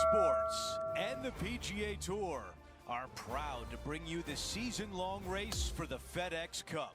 Sports and the PGA Tour are proud to bring you the season-long race for the FedEx Cup.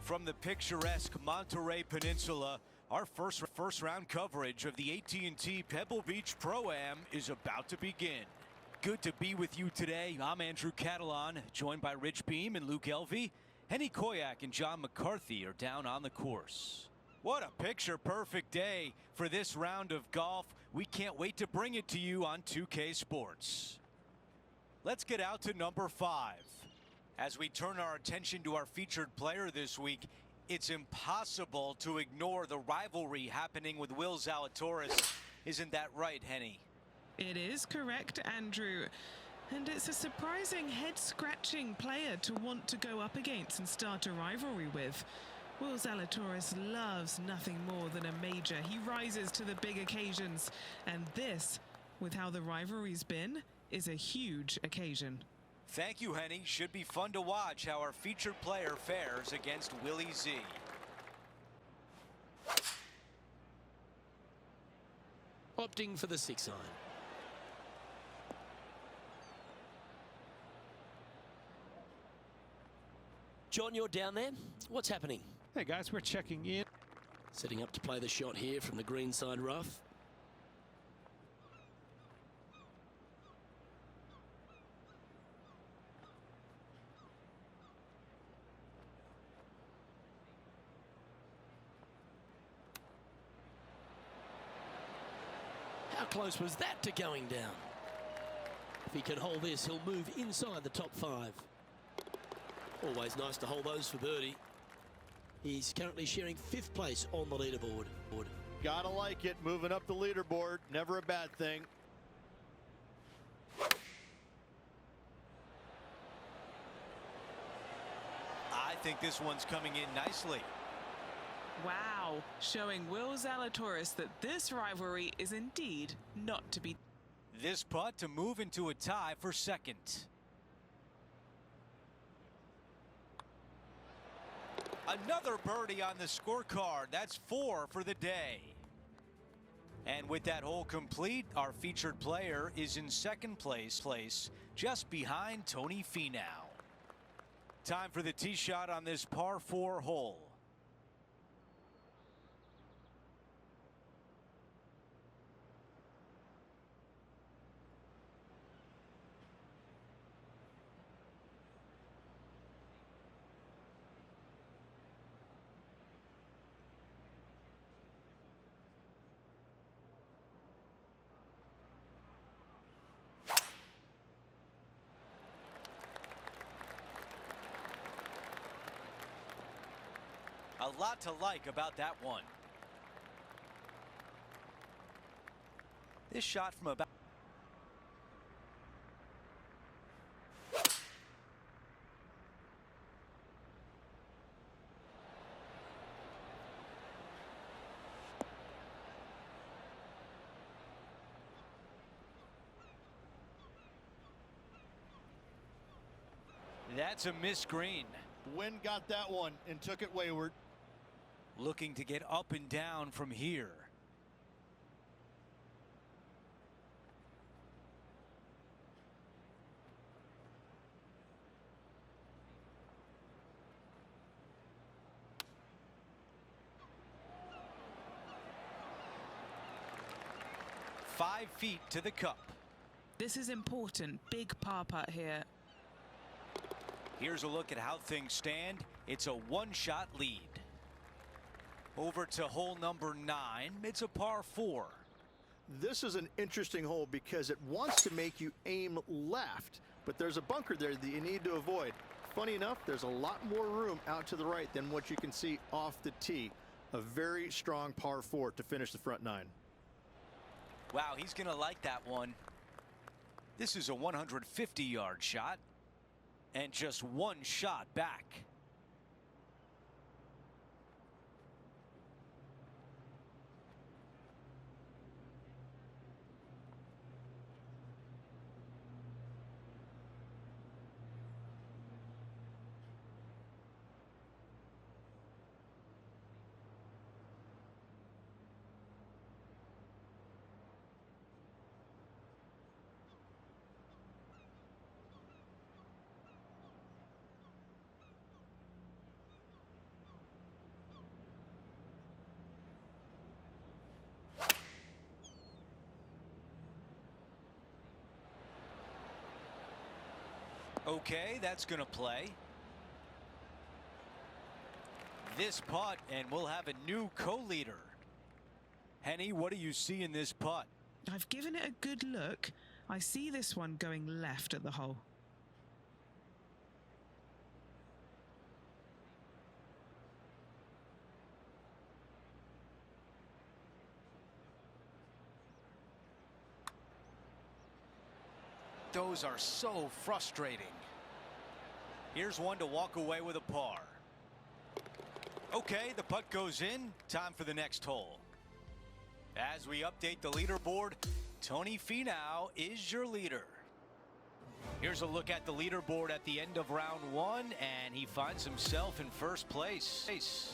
From the picturesque Monterey Peninsula, our first round coverage of the AT&T Pebble Beach Pro-Am is about to begin. Good to be with you today. I'm Andrew Catalan, joined by Rich Beam and Luke Elvey. Henny Koyak and John McCarthy are down on the course. What a picture-perfect day for this round of golf. We can't wait to bring it to you on 2K Sports. Let's get out to number 5. As we turn our attention to our featured player this week, it's impossible to ignore the rivalry happening with Will Zalatoris. Isn't that right, Henny? It is correct, Andrew. And it's a surprising head-scratching player to want to go up against and start a rivalry with. Will Zalatoris loves nothing more than a major. He rises to the big occasions, and this, with how the rivalry's been, is a huge occasion. Thank you, Henny. Should be fun to watch how our featured player fares against Willie Z. Opting for the 6-iron. John, you're down there. What's happening? Hey guys, we're checking in. Setting up to play the shot here from the green side rough. How close was that to going down? If he can hold this, he'll move inside the top 5. Always nice to hold those for birdie. He's currently sharing 5th place on the leaderboard. Gotta like it, moving up the leaderboard, never a bad thing. I think this one's coming in nicely. Wow, showing Will Zalatoris that this rivalry is indeed not to be. This putt to move into a tie for second. Another birdie on the scorecard. That's 4 for the day. And with that hole complete, our featured player is in second place, just behind Tony Finau. Time for the tee shot on this par 4 hole. A lot to like about that one. This shot from about. That's a missed green. Wind got that one and took it wayward. Looking to get up and down from here. Five feet to the cup. This is important. Big par putt here. Here's a look at how things stand. It's a one-shot lead. Over to hole number 9. It's a par 4. This is an interesting hole because it wants to make you aim left, but there's a bunker there that you need to avoid. Funny enough, there's a lot more room out to the right than what you can see off the tee. A very strong par 4 to finish the front 9. Wow, he's going to like that one. This is a 150-yard shot and just one shot back. Okay, that's going to play. This putt, and we'll have a new co-leader. Henny, what do you see in this putt? I've given it a good look. I see this one going left at the hole. Those are so frustrating. Here's one to walk away with a par. Okay, the putt goes in. Time for the next hole. As we update the leaderboard, Tony Finau is your leader. Here's a look at the leaderboard at the end of round one, and he finds himself in first place.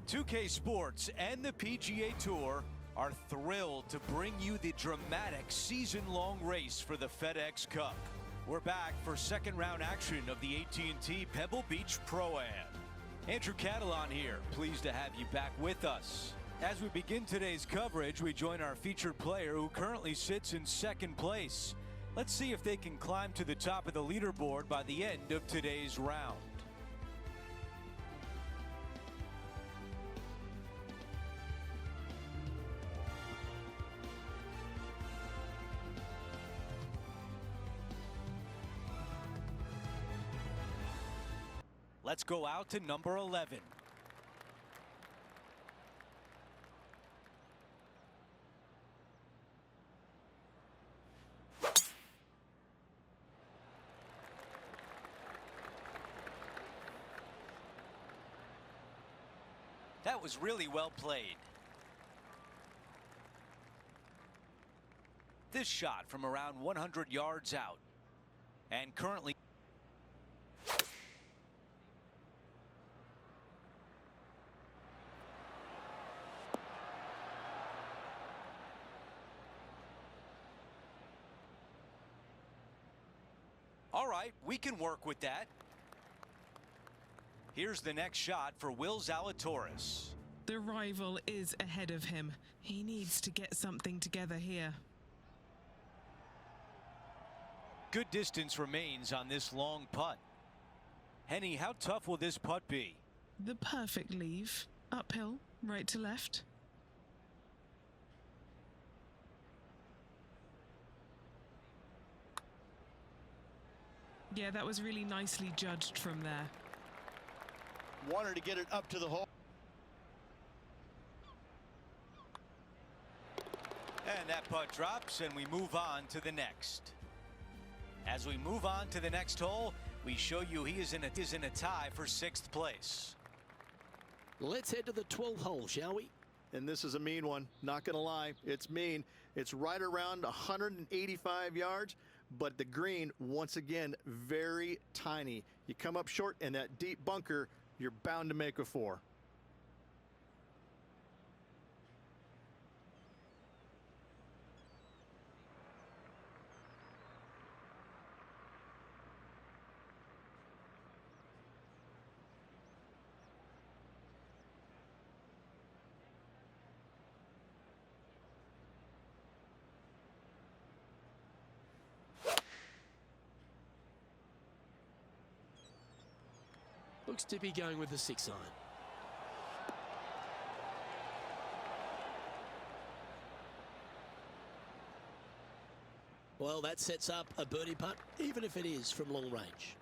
2K Sports and the PGA Tour are thrilled to bring you the dramatic season-long race for the FedEx Cup. We're back for second round action of the AT&T Pebble Beach Pro-Am. Andrew Catalan here, pleased to have you back with us. As we begin today's coverage, we join our featured player who currently sits in second place. Let's see if they can climb to the top of the leaderboard by the end of today's round. Let's go out to number 11. That was really well played. This shot from around 100 yards out. And currently all right, we can work with that. Here's the next shot for Will Zalatoris. The rival is ahead of him. He needs to get something together here. Good distance remains on this long putt. Henny, how tough will this putt be? The perfect leave. Uphill, right to left. Yeah, that was really nicely judged from there. Wanted to get it up to the hole. And that putt drops, and we move on to the next. As we move on to the next hole, we show you he is in a tie for 6th place. Let's head to the 12th hole, shall we? And this is a mean one, not gonna lie. It's mean. It's right around 185 yards, but the green, once again, very tiny. You come up short in that deep bunker, you're bound to make a 4. Looks to be going with the 6 iron. Well, that sets up a birdie putt, even if it is from long range.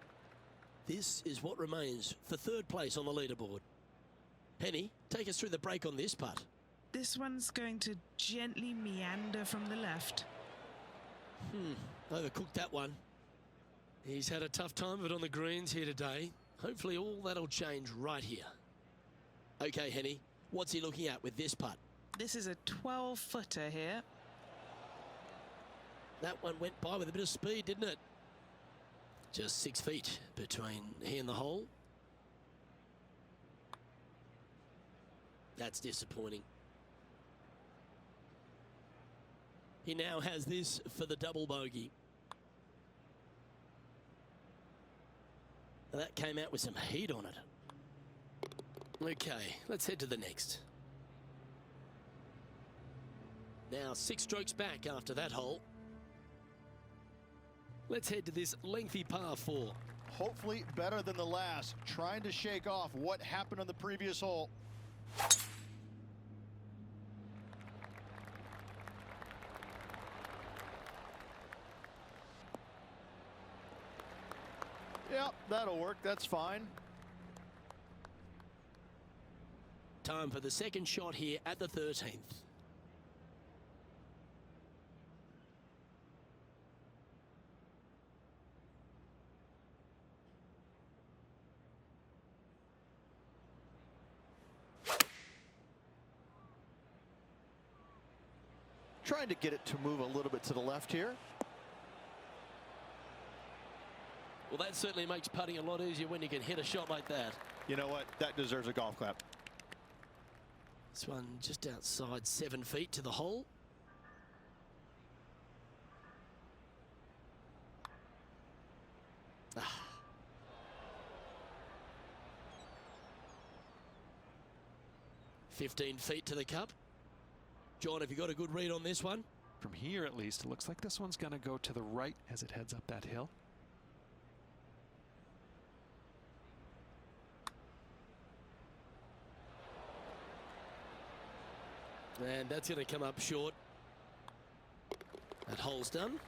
This is what remains for 3rd place on the leaderboard. Henny, take us through the break on this putt. This one's going to gently meander from the left. Overcooked that one. He's had a tough time of it on the greens here today. Hopefully all that'll change right here. Okay, Henny, what's he looking at with this putt? This is a 12-footer here. That one went by with a bit of speed, didn't it? Just 6 feet between he and the hole. That's disappointing. He now has this for the double bogey. That came out with some heat on it. Okay, let's head to the next. Now 6 strokes back after that hole. Let's head to this lengthy par 4. Hopefully better than the last, trying to shake off what happened on the previous hole. Yep, that'll work. That's fine. Time for the second shot here at the 13th. Trying to get it to move a little bit to the left here. Well, that certainly makes putting a lot easier when you can hit a shot like that. You know what? That deserves a golf clap. This one just outside 7 feet to the hole. Ah. "15 feet to the cup." John, have you got a good read on this one? From here, at least, it looks like this one's going to go to the right as it heads up that hill. And that's going to come up short. That hole's done.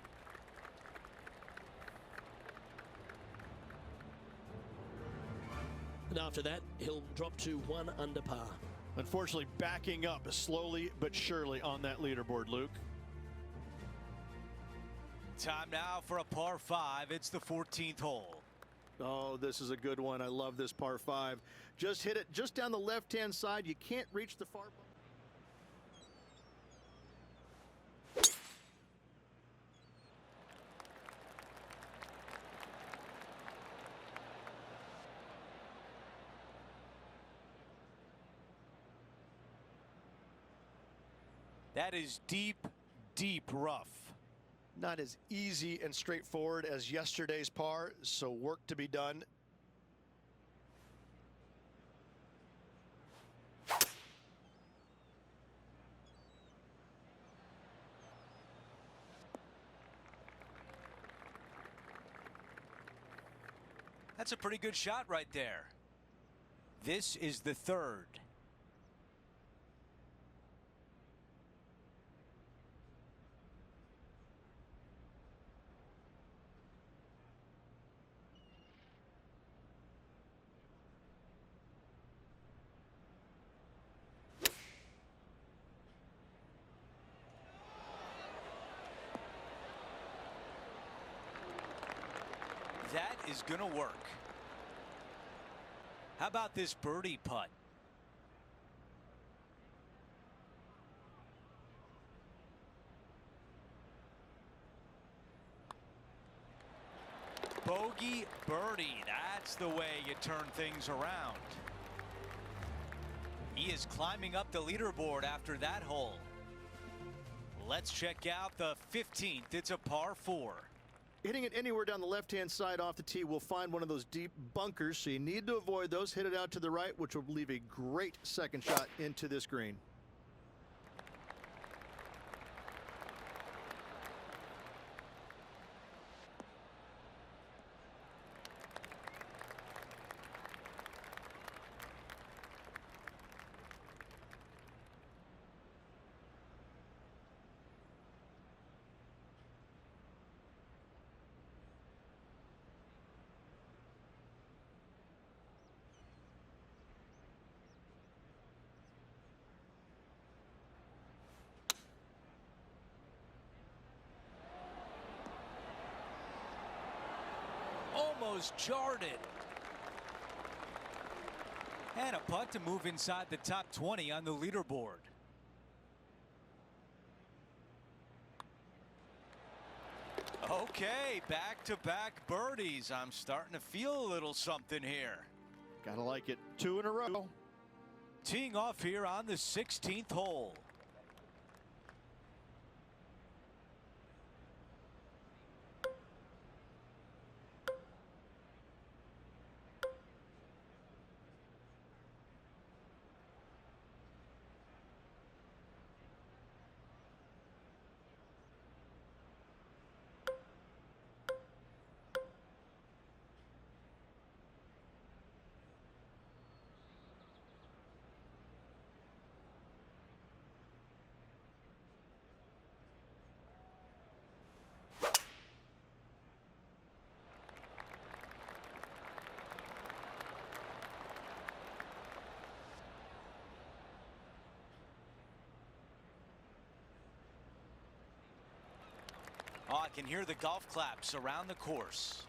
And after that, he'll drop to 1 under par. Unfortunately, backing up slowly but surely on that leaderboard, Luke. Time now for a par 5. It's the 14th hole. Oh, this is a good one. I love this par 5. Just hit it just down the left-hand side. You can't reach the far. That is deep, deep rough. Not as easy and straightforward as yesterday's par, so work to be done. That's a pretty good shot right there. This is the 3rd. That is going to work. How about this birdie putt? Bogey birdie. That's the way you turn things around. He is climbing up the leaderboard after that hole. Let's check out the 15th. It's a par 4. Hitting it anywhere down the left-hand side off the tee will find one of those deep bunkers, so you need to avoid those. Hit it out to the right, which will leave a great second shot into this green. Almost jarred it. And a putt to move inside the top 20 on the leaderboard. Okay, back-to-back birdies. I'm starting to feel a little something here. Gotta like it. 2 in a row. Teeing off here on the 16th hole. Oh, I can hear the golf claps around the course.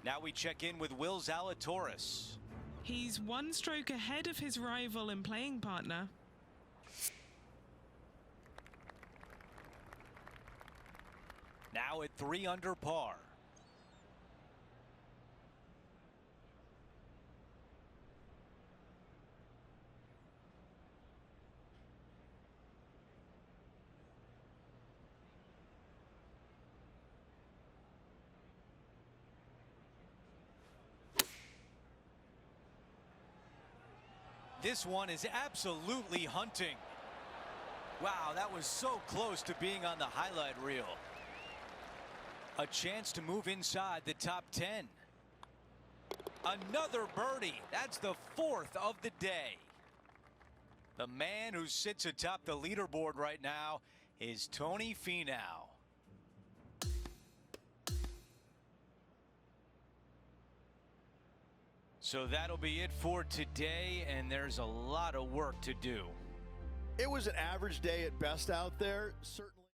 Now we check in with Will Zalatoris. He's one stroke ahead of his rival and playing partner. Now at 3 under par. This one is absolutely hunting. Wow, that was so close to being on the highlight reel. A chance to move inside the top 10. Another birdie. That's the 4th of the day. The man who sits atop the leaderboard right now is Tony Finau. So that'll be it for today, and there's a lot of work to do. It was an average day at best out there, certainly.